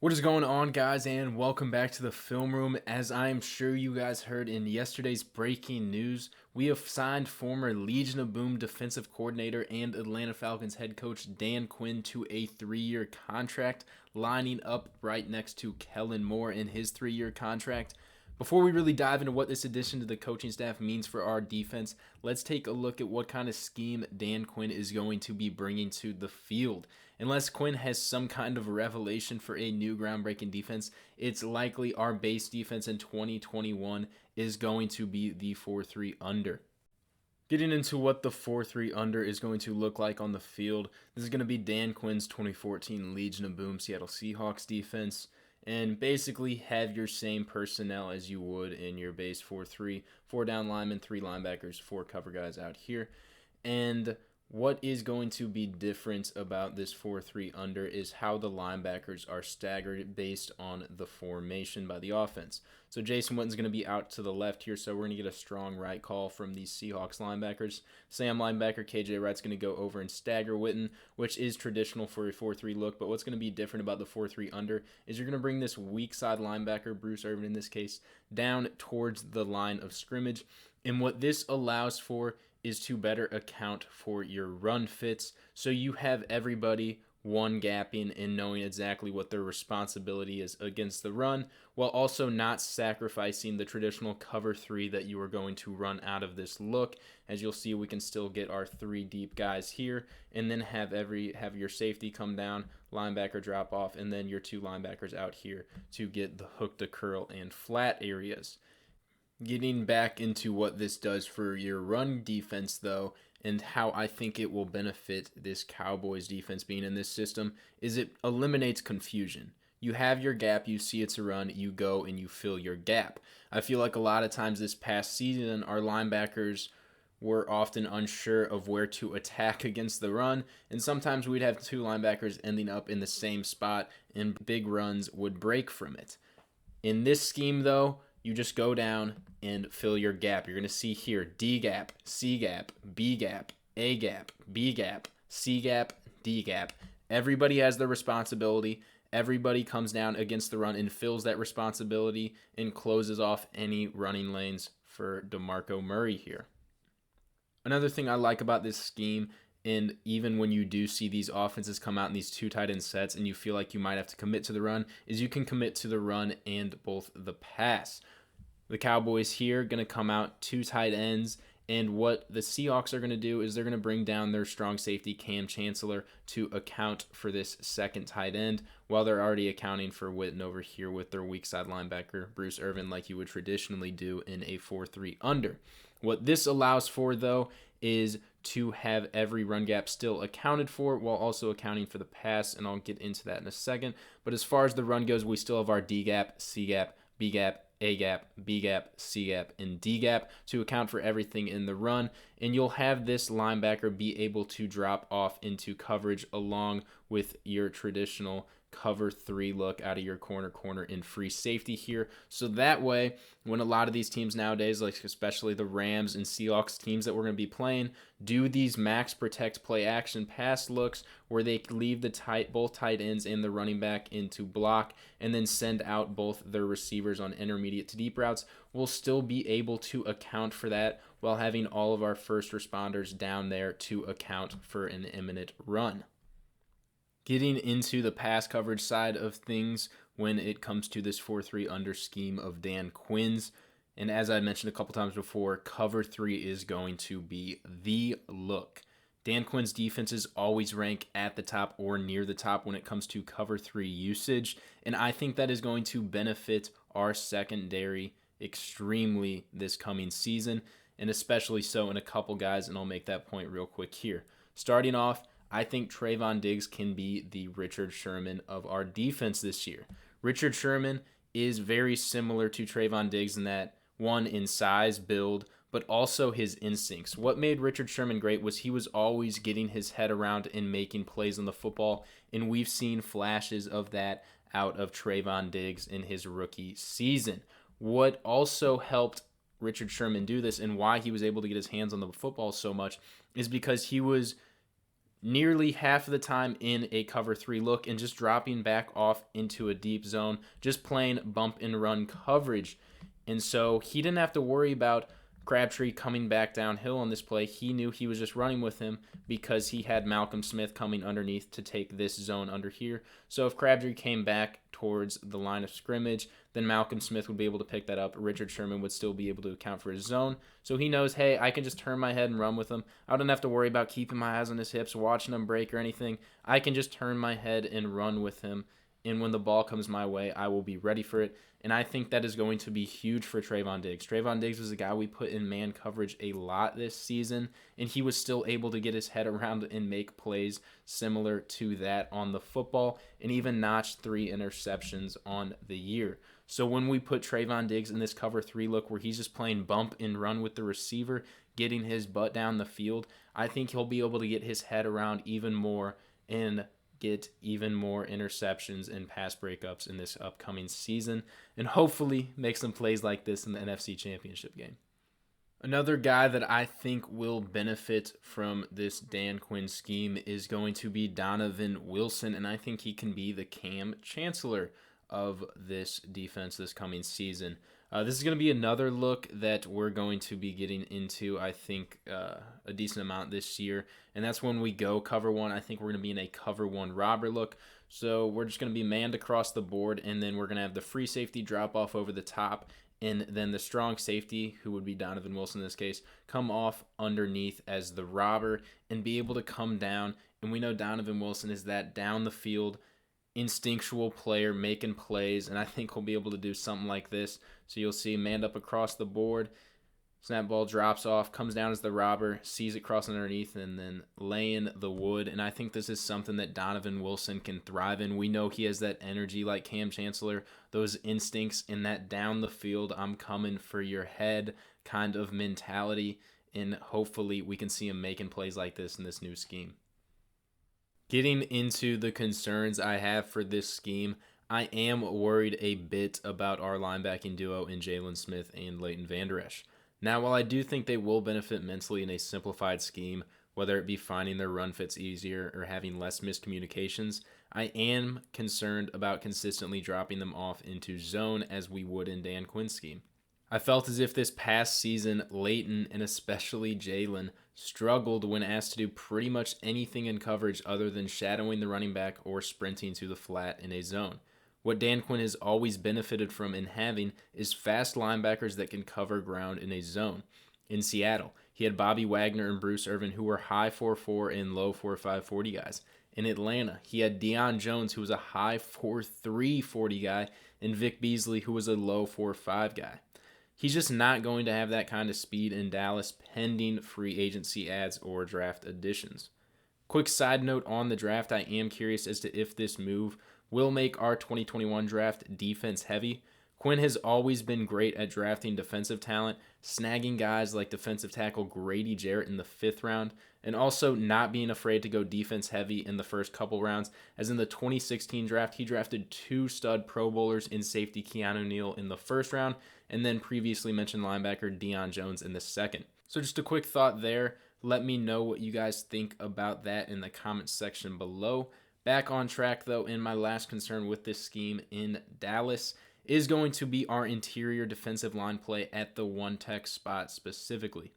What is going on, guys, and welcome back to the film room. As I'm sure you guys heard in yesterday's breaking news, we have signed former Legion of Boom defensive coordinator and Atlanta Falcons head coach Dan Quinn to a 3-year contract, lining up right next to Kellen Moore in his 3-year contract. Before we really dive into what this addition to the coaching staff means for our defense, let's take a look at what kind of scheme Dan Quinn is going to be bringing to the field. Unless Quinn has some kind of revelation for a new groundbreaking defense, it's likely our base defense in 2021 is going to be the 4-3 under. Getting into what the 4-3 under is going to look like on the field, this is going to be Dan Quinn's 2014 Legion of Boom Seattle Seahawks defense. And basically have your same personnel as you would in your base 4-3, 4 down linemen, 3 linebackers, 4 cover guys out here. And what is going to be different about this 4-3 under is how the linebackers are staggered based on the formation by the offense. So Jason Witten's going to be out to the left here, so we're going to get a strong right call from these Seahawks linebackers. Sam linebacker KJ Wright's going to go over and stagger Witten, which is traditional for a 4-3 look. But what's going to be different about the 4-3 under is you're going to bring this weak side linebacker, Bruce Irvin in this case, down towards the line of scrimmage. And what this allows for is to better account for your run fits, so you have everybody one gapping and knowing exactly what their responsibility is against the run, while also not sacrificing the traditional cover 3 that you are going to run out of this look. As you'll see, we can still get our 3 deep guys here, and then have your safety come down, linebacker drop off, and then your 2 linebackers out here to get the hook to curl and flat areas. Getting back into what this does for your run defense, though, and how I think it will benefit this Cowboys defense being in this system, is it eliminates confusion. You have your gap, you see it's a run, you go and you fill your gap. I feel like a lot of times this past season, our linebackers were often unsure of where to attack against the run, and sometimes we'd have 2 linebackers ending up in the same spot, and big runs would break from it. In this scheme, though, you just go down and fill your gap. You're going to see here D gap, C gap, B gap, A gap, B gap, C gap, D gap. Everybody has their responsibility. Everybody comes down against the run and fills that responsibility and closes off any running lanes for DeMarco Murray here. Another thing I like about this scheme, and even when you do see these offenses come out in these 2 tight end sets and you feel like you might have to commit to the run, is you can commit to the run and both the pass. The Cowboys here going to come out 2 tight ends, and what the Seahawks are going to do is they're going to bring down their strong safety Cam Chancellor to account for this second tight end, while they're already accounting for Witten over here with their weak side linebacker Bruce Irvin, like you would traditionally do in a 4-3 under. What this allows for, though, is to have every run gap still accounted for while also accounting for the pass, and I'll get into that in a second. But as far as the run goes, we still have our D gap, C gap, B gap, A gap, B gap, C gap, and D gap to account for everything in the run, and you'll have this linebacker be able to drop off into coverage along with your traditional cover 3 look out of your corner in free safety here. So that way, when a lot of these teams nowadays, like especially the Rams and Seahawks teams that we're going to be playing, do these max protect play action pass looks where they leave both tight ends and the running back into block and then send out both their receivers on intermediate to deep routes, we'll still be able to account for that while having all of our first responders down there to account for an imminent run. Getting into the pass coverage side of things when it comes to this 4-3 under scheme of Dan Quinn's, and as I mentioned a couple times before, cover 3 is going to be the look. Dan Quinn's defenses always rank at the top or near the top when it comes to cover 3 usage, and I think that is going to benefit our secondary extremely this coming season, and especially so in a couple guys, and I'll make that point real quick here. Starting off, I think Trayvon Diggs can be the Richard Sherman of our defense this year. Richard Sherman is very similar to Trayvon Diggs in that, one, in size, build, but also his instincts. What made Richard Sherman great was he was always getting his head around and making plays on the football, and we've seen flashes of that out of Trayvon Diggs in his rookie season. What also helped Richard Sherman do this and why he was able to get his hands on the football so much is because he was nearly half of the time in a cover 3 look and just dropping back off into a deep zone, just playing bump and run coverage. And so he didn't have to worry about Crabtree coming back downhill on this play. He knew he was just running with him because he had Malcolm Smith coming underneath to take this zone under here. So if Crabtree came back towards the line of scrimmage, then Malcolm Smith would be able to pick that up. Richard Sherman would still be able to account for his zone. So he knows, hey, I can just turn my head and run with him. I don't have to worry about keeping my eyes on his hips, watching him break or anything. I can just turn my head and run with him. And when the ball comes my way, I will be ready for it. And I think that is going to be huge for Trayvon Diggs. Trayvon Diggs was a guy we put in man coverage a lot this season, and he was still able to get his head around and make plays similar to that on the football, and even notched 3 interceptions on the year. So when we put Trayvon Diggs in this cover 3 look where he's just playing bump and run with the receiver, getting his butt down the field, I think he'll be able to get his head around even more and get even more interceptions and pass breakups in this upcoming season, and hopefully make some plays like this in the NFC Championship game. Another guy that I think will benefit from this Dan Quinn scheme is going to be Donovan Wilson, and I think he can be the Cam Chancellor of this defense this coming season. This is going to be another look that we're going to be getting into, I think, a decent amount this year. And that's when we go cover 1. I think we're going to be in a cover 1 robber look. So we're just going to be manned across the board, and then we're going to have the free safety drop off over the top, and then the strong safety, who would be Donovan Wilson in this case, come off underneath as the robber and be able to come down. And we know Donovan Wilson is that down the field instinctual player making plays, and I think he'll be able to do something like this. So you'll see manned up across the board, snap ball drops off, comes down as the robber, sees it crossing underneath, and then laying the wood. And I think this is something that Donovan Wilson can thrive in. We know he has that energy like Cam Chancellor, those instincts in that down the field, I'm coming for your head kind of mentality, and hopefully we can see him making plays like this in this new scheme. Getting into the concerns I have for this scheme, I am worried a bit about our linebacking duo in Jalen Smith and Leighton Vander Esch. Now, while I do think they will benefit mentally in a simplified scheme, whether it be finding their run fits easier or having less miscommunications, I am concerned about consistently dropping them off into zone as we would in Dan Quinn's scheme. I felt as if this past season, Leighton and especially Jalen struggled when asked to do pretty much anything in coverage other than shadowing the running back or sprinting to the flat in a zone. What Dan Quinn has always benefited from in having is fast linebackers that can cover ground in a zone. In Seattle, he had Bobby Wagner and Bruce Irvin, who were high 4.4 and low 4.5 40 guys. In Atlanta, he had Deion Jones, who was a high 4.3 40 guy, and Vic Beasley, who was a low 4.5 guy. He's just not going to have that kind of speed in Dallas pending free agency ads or draft additions. Quick side note on the draft, I am curious as to if this move will make our 2021 draft defense heavy. Quinn has always been great at drafting defensive talent, snagging guys like defensive tackle Grady Jarrett in the 5th round, and also not being afraid to go defense heavy in the first couple rounds. As in the 2016 draft, he drafted 2 stud Pro Bowlers in safety Keanu Neal in the 1st round, and then previously mentioned linebacker Deion Jones in the 2nd. So just a quick thought there. Let me know what you guys think about that in the comments section below. Back on track though, and my last concern with this scheme in Dallas is going to be our interior defensive line play at the 1-tech spot specifically.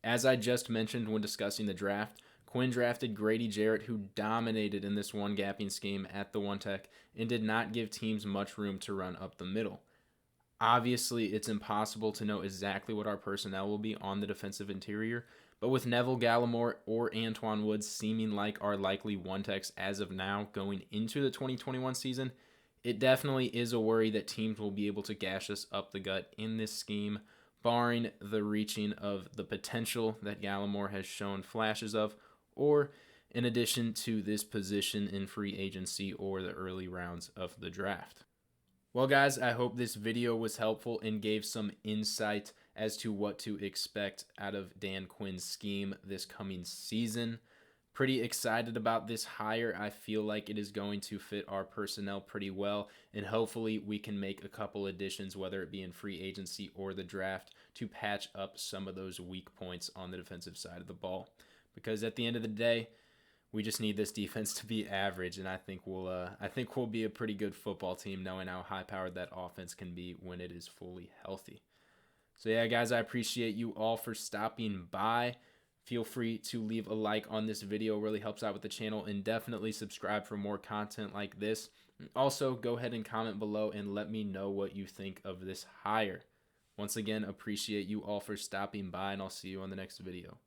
As I just mentioned when discussing the draft, Quinn drafted Grady Jarrett, who dominated in this one-gapping scheme at the 1-tech and did not give teams much room to run up the middle. Obviously, it's impossible to know exactly what our personnel will be on the defensive interior, but with Neville Gallimore or Antoine Woods seeming like our likely 1-techs as of now going into the 2021 season, it definitely is a worry that teams will be able to gash us up the gut in this scheme, barring the reaching of the potential that Gallimore has shown flashes of, or in addition to this position in free agency or the early rounds of the draft. Well, guys, I hope this video was helpful and gave some insight as to what to expect out of Dan Quinn's scheme this coming season. Pretty excited about this hire. I feel like it is going to fit our personnel pretty well, and hopefully we can make a couple additions, whether it be in free agency or the draft, to patch up some of those weak points on the defensive side of the ball. Because at the end of the day, We just need this defense to be average, and I think we'll be a pretty good football team, knowing how high-powered that offense can be when it is fully healthy. So yeah, guys, I appreciate you all for stopping by. Feel free to leave a like on this video. It really helps out with the channel, and definitely subscribe for more content like this. Also, go ahead and comment below and let me know what you think of this hire. Once again, appreciate you all for stopping by, and I'll see you on the next video.